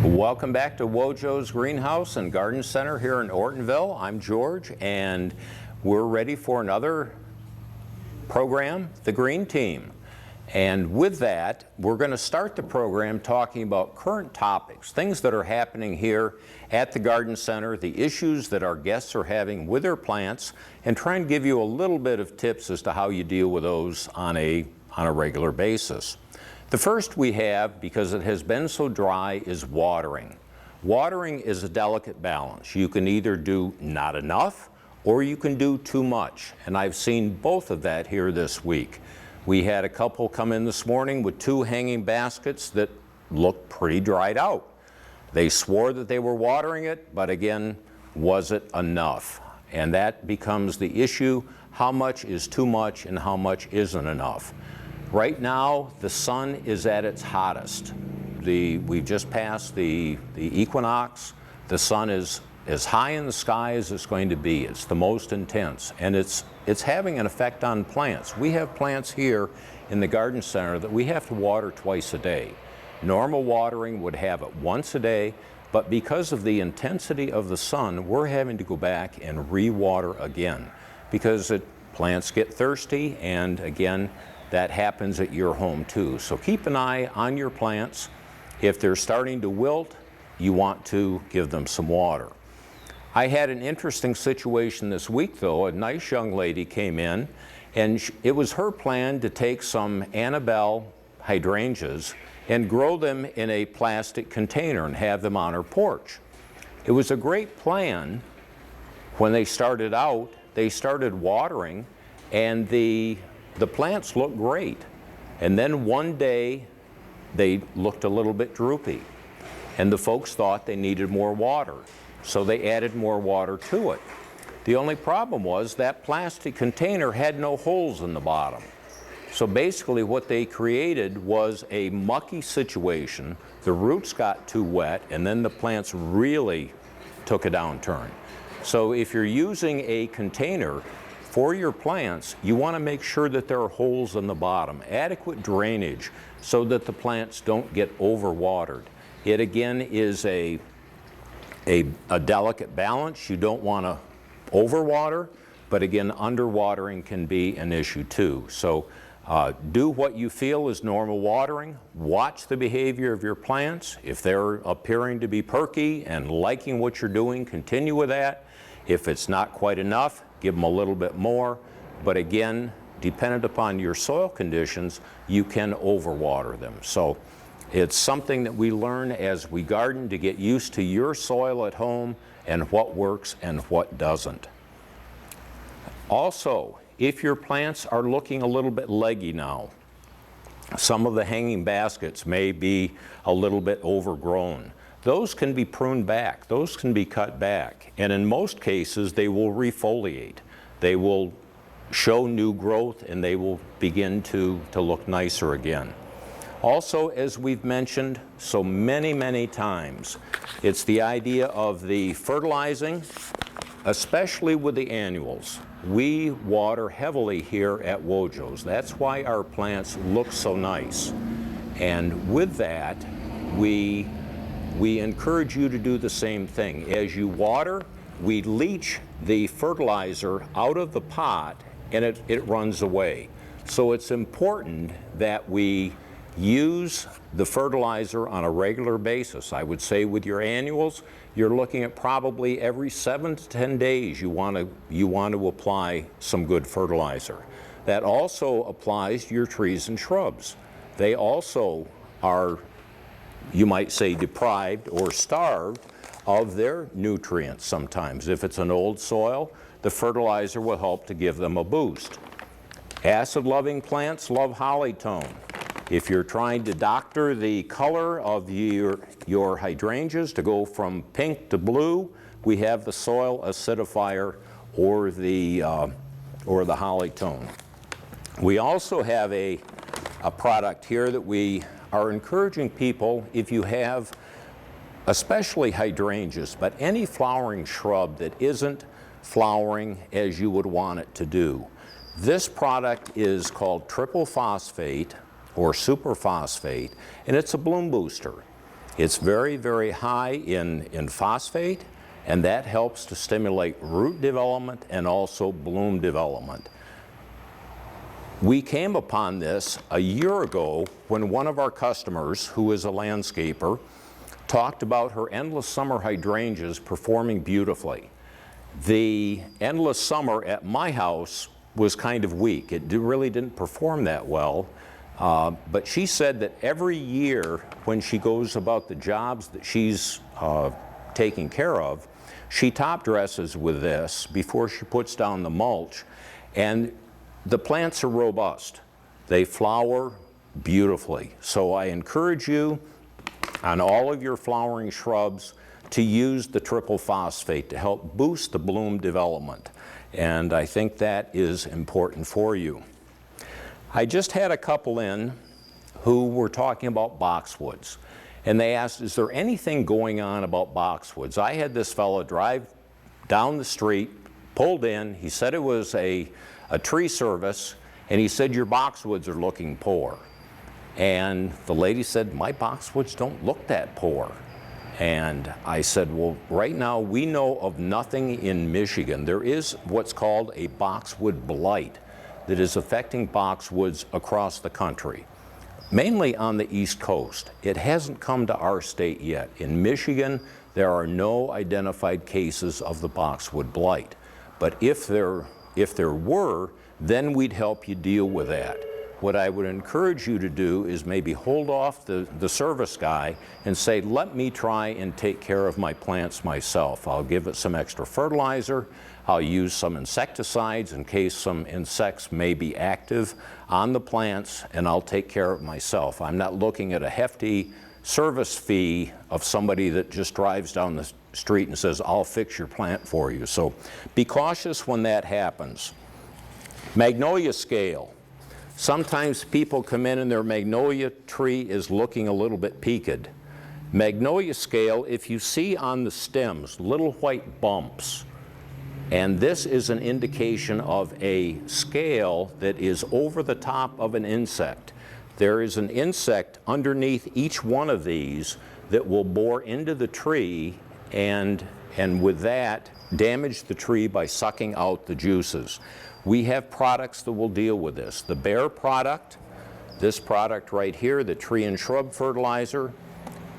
Welcome back to Wojo's Greenhouse and Garden Center here in Ortonville. I'm George, and we're ready for another program, The Green Team. And with that, we're going to start the program talking about current topics, things that are happening here at the Garden Center, the issues that our guests are having with their plants, and try and give you a little bit of tips as to how you deal with those on a regular basis. The first we have, because it has been so dry, is watering. Watering is a delicate balance. You can either do not enough or you can do too much. And I've seen both of that here this week. We had a couple come in this morning with 2 hanging baskets that looked pretty dried out. They swore that they were watering it, but again, was it enough? And that becomes the issue. How much is too much and how much isn't enough? Right now, the sun is at its hottest. We've just passed the equinox. The sun is as high in the sky as it's going to be. It's the most intense, and it's having an effect on plants. We have plants here in the Garden Center that we have to water twice a day. Normal watering would have it once a day, but because of the intensity of the sun, we're having to go back and re-water again because plants get thirsty, and again, that happens at your home too. So keep an eye on your plants. If they're starting to wilt, you want to give them some water. I had an interesting situation this week though. A nice young lady came in, and it was her plan to take some Annabelle hydrangeas and grow them in a plastic container and have them on her porch. It was a great plan. When they started out, they started watering, and the plants looked great. And then one day, they looked a little bit droopy. And the folks thought they needed more water. So they added more water to it. The only problem was that plastic container had no holes in the bottom. So basically what they created was a mucky situation. The roots got too wet, and then the plants really took a downturn. So if you're using a container for your plants, you want to make sure that there are holes in the bottom, adequate drainage, so that the plants don't get overwatered. It again is a delicate balance. You don't want to overwater, but again, underwatering can be an issue too. So do what you feel is normal watering. Watch the behavior of your plants. If they're appearing to be perky and liking what you're doing, continue with that. If it's not quite enough, give them a little bit more. But again, dependent upon your soil conditions, you can overwater them. So it's something that we learn as we garden to get used to your soil at home and what works and what doesn't. Also, if your plants are looking a little bit leggy now, some of the hanging baskets may be a little bit overgrown. Those can be pruned back, those can be cut back, and in most cases they will refoliate. They will show new growth and they will begin to look nicer again. Also, as we've mentioned so many times, it's the idea of the fertilizing, especially with the annuals. We water heavily here at Wojo's. That's why our plants look so nice. And with that, we encourage you to do the same thing. As you water, we leach the fertilizer out of the pot and it runs away. So it's important that we use the fertilizer on a regular basis. I would say with your annuals, you're looking at probably every 7 to 10 days you want to apply some good fertilizer. That also applies to your trees and shrubs. They also are, you might say, deprived or starved of their nutrients sometimes. If it's an old soil, the fertilizer will help to give them a boost. Acid-loving plants love Holly-tone. If you're trying to doctor the color of your hydrangeas to go from pink to blue, we have the soil acidifier or the Holly-tone. We also have a product here that we are encouraging people, if you have especially hydrangeas, but any flowering shrub that isn't flowering as you would want it to do. This product is called triple phosphate or superphosphate, and it's a bloom booster. It's very, very high in phosphate, and that helps to stimulate root development and also bloom development. We came upon this a year ago when one of our customers, who is a landscaper, talked about her endless summer hydrangeas performing beautifully. The endless summer at my house was kind of weak. It really didn't perform that well. But she said that every year when she goes about the jobs that she's taking care of, she top dresses with this before she puts down the mulch, and the plants are robust. They flower beautifully. So I encourage you on all of your flowering shrubs to use the triple phosphate to help boost the bloom development. And I think that is important for you. I just had a couple in who were talking about boxwoods. And they asked, is there anything going on about boxwoods? I had this fellow drive down the street, pulled in. He said it was a tree service, and he said, your boxwoods are looking poor. And the lady said, my boxwoods don't look that poor. And I said, well, right now we know of nothing in Michigan. There is what's called a boxwood blight that is affecting boxwoods across the country, mainly on the East Coast. It hasn't come to our state yet. In Michigan, there are no identified cases of the boxwood blight. But if there were, then we'd help you deal with that. What I would encourage you to do is maybe hold off the service guy and say, let me try and take care of my plants myself. I'll give it some extra fertilizer. I'll use some insecticides in case some insects may be active on the plants, and I'll take care of it myself. I'm not looking at a hefty service fee of somebody that just drives down the street and says, I'll fix your plant for you. So be cautious when that happens. Magnolia scale. Sometimes people come in and their magnolia tree is looking a little bit peaked. Magnolia scale, if you see on the stems little white bumps, and this is an indication of a scale that is over the top of an insect. There is an insect underneath each one of these that will bore into the tree and with that damage the tree by sucking out the juices. We have products that will deal with this. The Bayer product, this product right here, the tree and shrub fertilizer,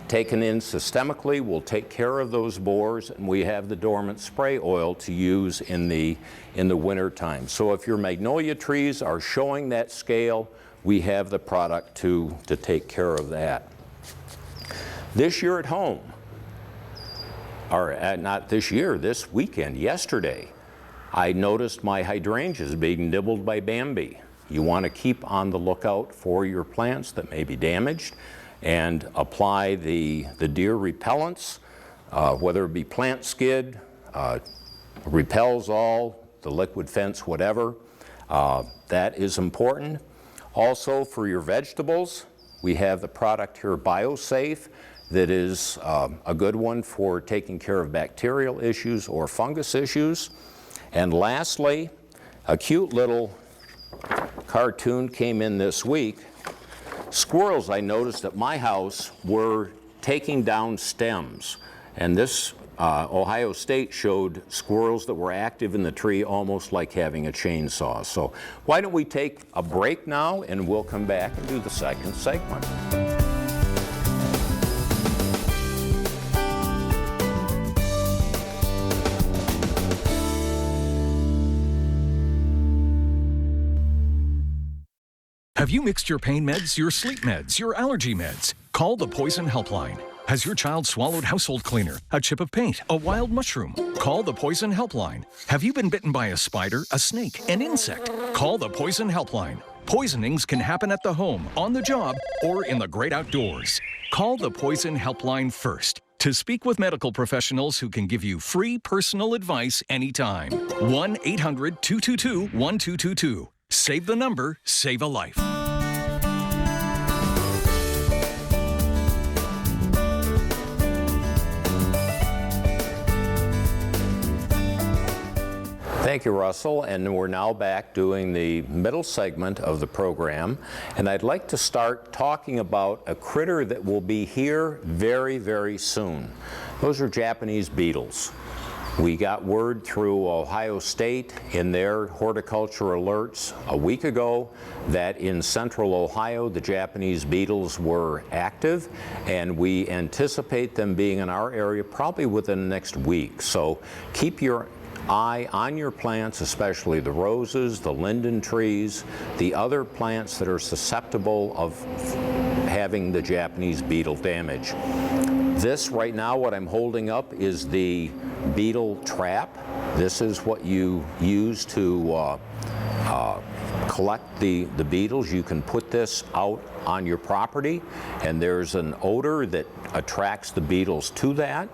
taken in systemically will take care of those borers, and we have the dormant spray oil to use in the winter time. So if your magnolia trees are showing that scale, we have the product to take care of that. This year at home, or not this year, this weekend, yesterday, I noticed my hydrangeas being nibbled by Bambi. You want to keep on the lookout for your plants that may be damaged and apply the deer repellents, whether it be Plant Skid, Repels All, the liquid fence, whatever. That is important. Also for your vegetables, we have the product here, BioSafe, that is a good one for taking care of bacterial issues or fungus issues. And lastly, a cute little cartoon came in this week. Squirrels, I noticed at my house, were taking down stems. And this Ohio State showed squirrels that were active in the tree almost like having a chainsaw. So why don't we take a break now, and we'll come back and do the second segment. Have you mixed your pain meds, your sleep meds, your allergy meds? Call the Poison Helpline. Has your child swallowed household cleaner, a chip of paint, a wild mushroom? Call the Poison Helpline. Have you been bitten by a spider, a snake, an insect? Call the Poison Helpline. Poisonings can happen at the home, on the job, or in the great outdoors. Call the Poison Helpline first to speak with medical professionals who can give you free personal advice anytime. 1-800-222-1222. Save the number, save a life. Thank Thank you, Russell. And we're now back doing the middle segment of the program. And I'd like to start talking about a critter that will be here very, very soon. Those are Japanese beetles. We got word through Ohio State in their horticulture alerts a week ago that in central Ohio the Japanese beetles were active, and we anticipate them being in our area probably within the next week. So keep your eye on your plants, especially the roses, the linden trees, the other plants that are susceptible of having the Japanese beetle damage. This right now, what I'm holding up, is the beetle trap. This is what you use to collect the beetles. You can put this out on your property, and there's an odor that attracts the beetles to that.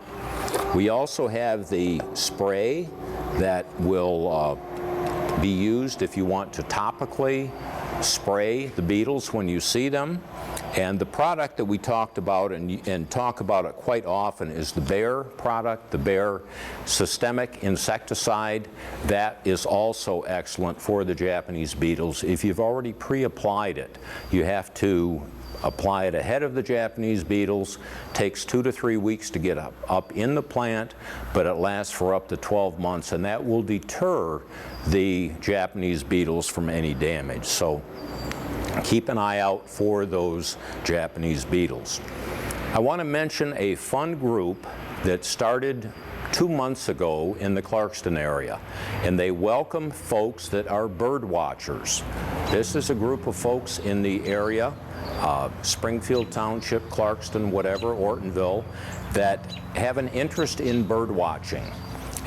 We also have the spray that will be used if you want to topically spray the beetles when you see them. And the product that we talked about and talk about it quite often is the Bayer product, the Bayer systemic insecticide. That is also excellent for the Japanese beetles. If you've already pre-applied it, you have to apply it ahead of the Japanese beetles. Takes 2 to 3 weeks to get up in the plant, but it lasts for up to 12 months, and that will deter the Japanese beetles from any damage. So keep an eye out for those Japanese beetles. I want to mention a fun group that started 2 months ago in the Clarkston area, and they welcome folks that are bird watchers. This is a group of folks in the area, Springfield Township, Clarkston, whatever, Ortonville, that have an interest in bird watching.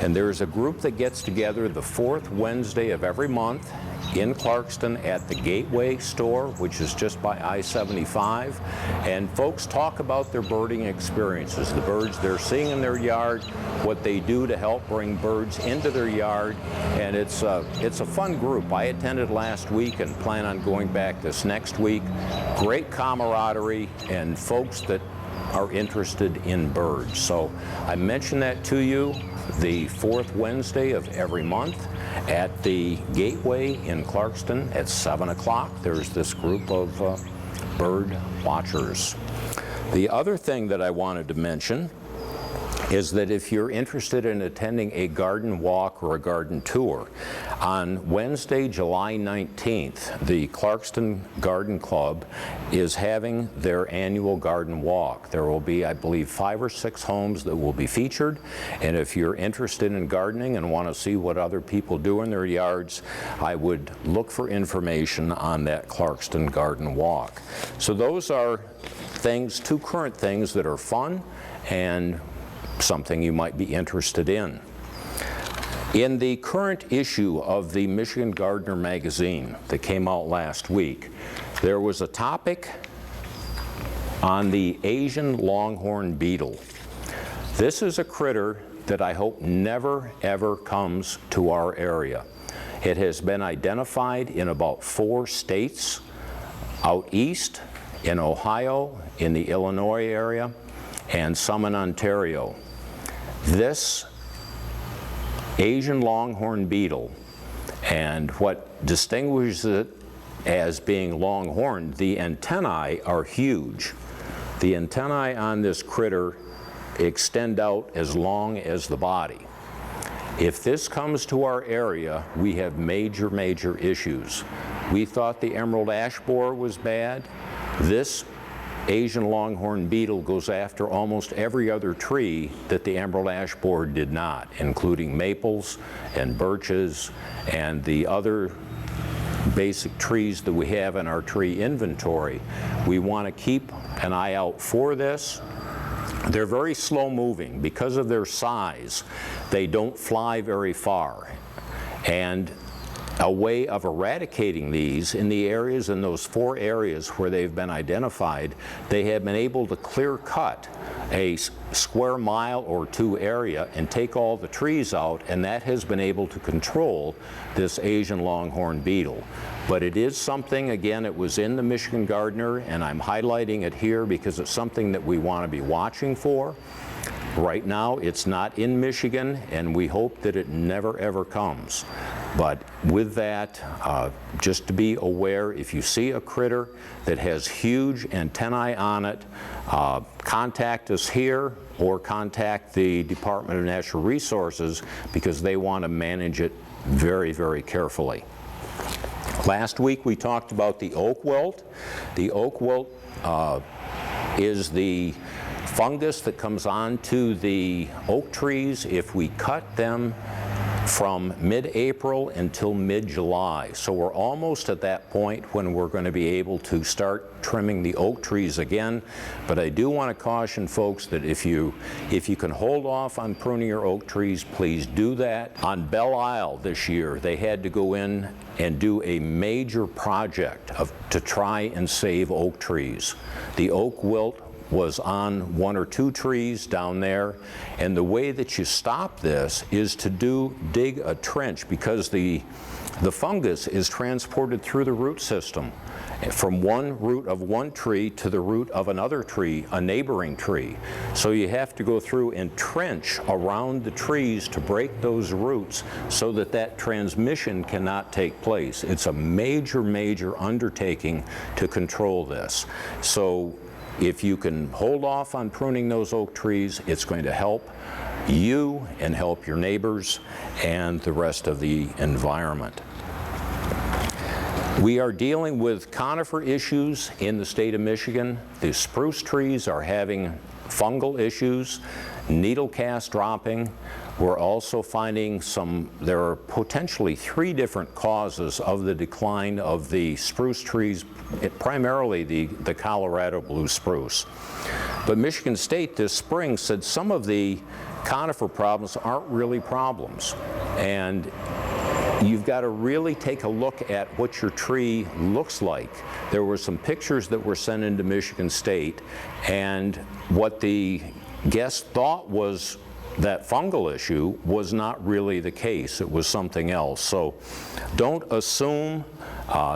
And there's a group that gets together the 4th Wednesday of every month in Clarkston at the Gateway store, which is just by I-75. And folks talk about their birding experiences, the birds they're seeing in their yard, what they do to help bring birds into their yard. And it's a fun group. I attended last week and plan on going back this next week. Great camaraderie and folks that are interested in birds. So I mentioned that to you. The 4th Wednesday of every month at the Gateway in Clarkston at 7 o'clock. There's this group of bird watchers. The other thing that I wanted to mention is that if you're interested in attending a garden walk or a garden tour, on Wednesday, July 19th, the Clarkston Garden Club is having their annual garden walk. There will be, I believe, 5 or 6 homes that will be featured, and if you're interested in gardening and want to see what other people do in their yards, I would look for information on that Clarkston Garden Walk. So those are things, 2 current things that are fun and something you might be interested in. In the current issue of the Michigan Gardener magazine that came out last week, there was a topic on the Asian longhorn beetle. This is a critter that I hope never ever comes to our area. It has been identified in about 4 states, out east, in Ohio, in the Illinois area, and some in Ontario. This Asian longhorn beetle, and what distinguishes it as being longhorn, the antennae are huge. The antennae on this critter extend out as long as the body. If this comes to our area, we have major, major issues. We thought the emerald ash borer was bad. This Asian longhorn beetle goes after almost every other tree that the emerald ash borer did not, including maples and birches and the other basic trees that we have in our tree inventory. We want to keep an eye out for this. They're very slow moving. Because of their size, they don't fly very far. And a way of eradicating these in the areas, in those 4 areas where they've been identified, they have been able to clear cut a square mile or 2 area and take all the trees out, and that has been able to control this Asian longhorn beetle. But it is something, again, it was in the Michigan Gardener, and I'm highlighting it here because it's something that we want to be watching for. Right now, it's not in Michigan, and we hope that it never ever comes. But with that, just to be aware, if you see a critter that has huge antennae on it, contact us here or contact the Department of Natural Resources, because they want to manage it very, very carefully. Last week we talked about the oak wilt. The oak wilt is the fungus that comes onto the oak trees if we cut them from mid-April until mid-July. So we're almost at that point when we're going to be able to start trimming the oak trees again. But I do want to caution folks that if you can hold off on pruning your oak trees, please do that. On Belle Isle this year, they had to go in and do a major project to try and save oak trees. The oak wilt was on 1 or 2 trees down there, and the way that you stop this is to dig a trench, because the fungus is transported through the root system from one root of one tree to the root of another tree, a neighboring tree. So you have to go through and trench around the trees to break those roots so that that transmission cannot take place. It's a major, major undertaking to control this. So if you can hold off on pruning those oak trees, it's going to help you and help your neighbors and the rest of the environment. We are dealing with conifer issues in the state of Michigan. The spruce trees are having fungal issues, needle cast dropping. We're also finding there are potentially 3 different causes of the decline of the spruce trees, primarily the Colorado blue spruce. But Michigan State this spring said some of the conifer problems aren't really problems. And you've got to really take a look at what your tree looks like. There were some pictures that were sent into Michigan State, and what the guest thought was that fungal issue was not really the case. It was something else. So don't assume.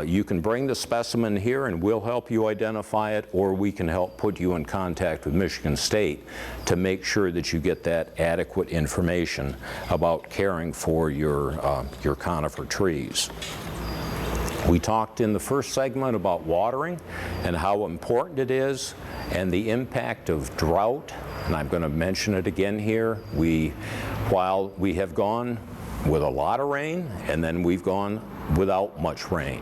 You can bring the specimen here and we'll help you identify it, or we can help put you in contact with Michigan State to make sure that you get that adequate information about caring for your conifer trees. We talked in the first segment about watering and how important it is, and the impact of drought, and I'm going to mention it again here. While we have gone with a lot of rain, and then we've gone without much rain,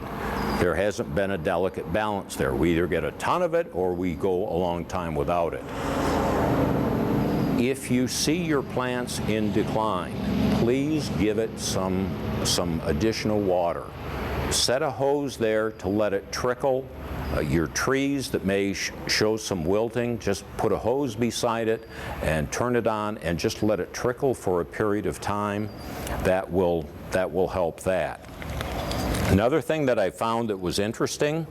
there hasn't been a delicate balance there. We either get a ton of it or we go a long time without it. If you see your plants in decline, please give it some additional water. Set a hose there to let it trickle. Your trees that may show some wilting, just put a hose beside it and turn it on and just let it trickle for a period of time. That will help that. Another thing that I found that was interesting